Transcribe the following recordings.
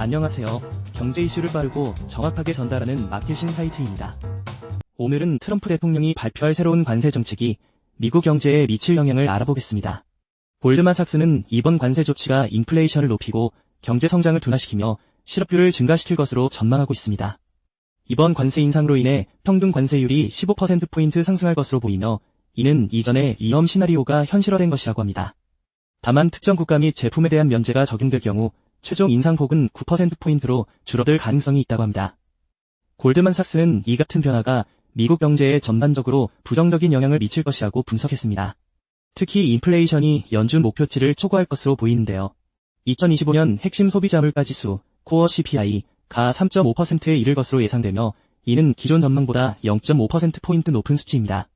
안녕하세요. 경제 이슈를 빠르고 정확하게 전달하는 마켓신 사이트입니다. 오늘은 트럼프 대통령이 발표할 새로운 관세 정책이 미국 경제에 미칠 영향을 알아보겠습니다. 골드만삭스는 이번 관세 조치가 인플레이션을 높이고 경제 성장을 둔화시키며 실업률을 증가시킬 것으로 전망하고 있습니다. 이번 관세 인상으로 인해 평균 관세율이 15%포인트 상승할 것으로 보이며 이는 이전의 위험 시나리오가 현실화된 것이라고 합니다. 다만 특정 국가 및 제품에 대한 면제가 적용될 경우 최종 인상폭은 9%포인트로 줄어들 가능성이 있다고 합니다. 골드만삭스는 이 같은 변화가 미국 경제에 전반적으로 부정적인 영향을 미칠 것이라고 분석했습니다. 특히 인플레이션이 연준 목표치를 초과할 것으로 보이는데요. 2025년 핵심 소비자 물가지수 코어 CPI가 3.5%에 이를 것으로 예상되며 이는 기존 전망보다 0.5%포인트 높은 수치입니다.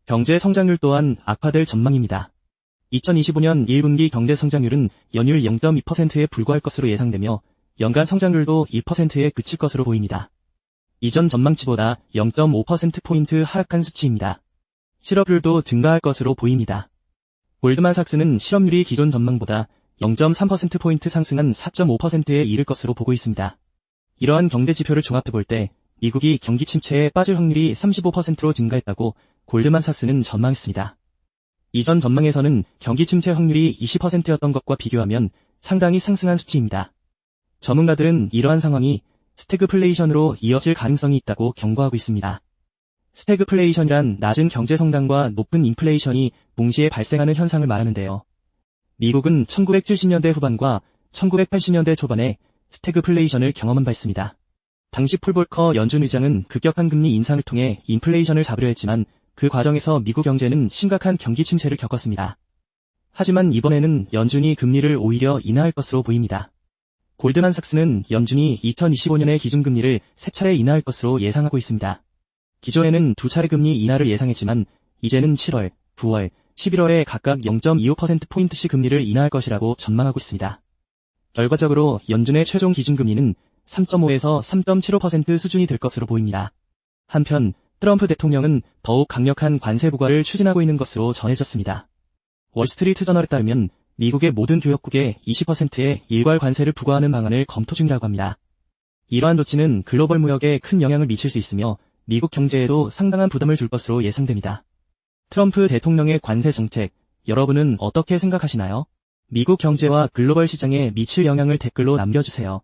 경제 성장률 또한 악화될 전망입니다. 2025년 1분기 경제 성장률은 연율 0.2%에 불과할 것으로 예상되며 연간 성장률도 1%에 그칠 것으로 보입니다. 이전 전망치보다 0.5%포인트 하락한 수치입니다. 실업률도 증가할 것으로 보입니다. 골드만삭스는 실업률이 기존 전망보다 0.3%포인트 상승한 4.5%에 이를 것으로 보고 있습니다. 이러한 경제 지표를 종합해볼 때 미국이 경기 침체에 빠질 확률이 35%로 증가했다고 골드만삭스는 전망했습니다. 이전 전망에서는 경기 침체 확률이 20%였던 것과 비교하면 상당히 상승한 수치입니다. 전문가들은 이러한 상황이 스태그플레이션으로 이어질 가능성이 있다고 경고하고 있습니다. 스태그플레이션이란 낮은 경제 성장과 높은 인플레이션이 동시에 발생하는 현상을 말하는데요. 미국은 1970년대 후반과 1980년대 초반에 스태그플레이션을 경험한 바 있습니다. 당시 폴 볼커 연준 의장은 급격한 금리 인상을 통해 인플레이션을 잡으려 했지만 그 과정에서 미국 경제는 심각한 경기 침체를 겪었습니다. 하지만 이번에는 연준이 금리를 오히려 인하할 것으로 보입니다. 골드만삭스는 연준이 2025년에 기준금리를 3차례 인하할 것으로 예상하고 있습니다. 기존에는 2차례 금리 인하를 예상했지만 이제는 7월, 9월, 11월에 각각 0.25%포인트씩 금리를 인하할 것이라고 전망하고 있습니다. 결과적으로 연준의 최종 기준금리는 3.5에서 3.75% 수준이 될 것으로 보입니다. 한편 트럼프 대통령은 더욱 강력한 관세 부과를 추진하고 있는 것으로 전해졌습니다. 월스트리트 저널에 따르면 미국의 모든 교역국에 20%의 일괄 관세를 부과하는 방안을 검토 중이라고 합니다. 이러한 조치는 글로벌 무역에 큰 영향을 미칠 수 있으며 미국 경제에도 상당한 부담을 줄 것으로 예상됩니다. 트럼프 대통령의 관세 정책, 여러분은 어떻게 생각하시나요? 미국 경제와 글로벌 시장에 미칠 영향을 댓글로 남겨주세요.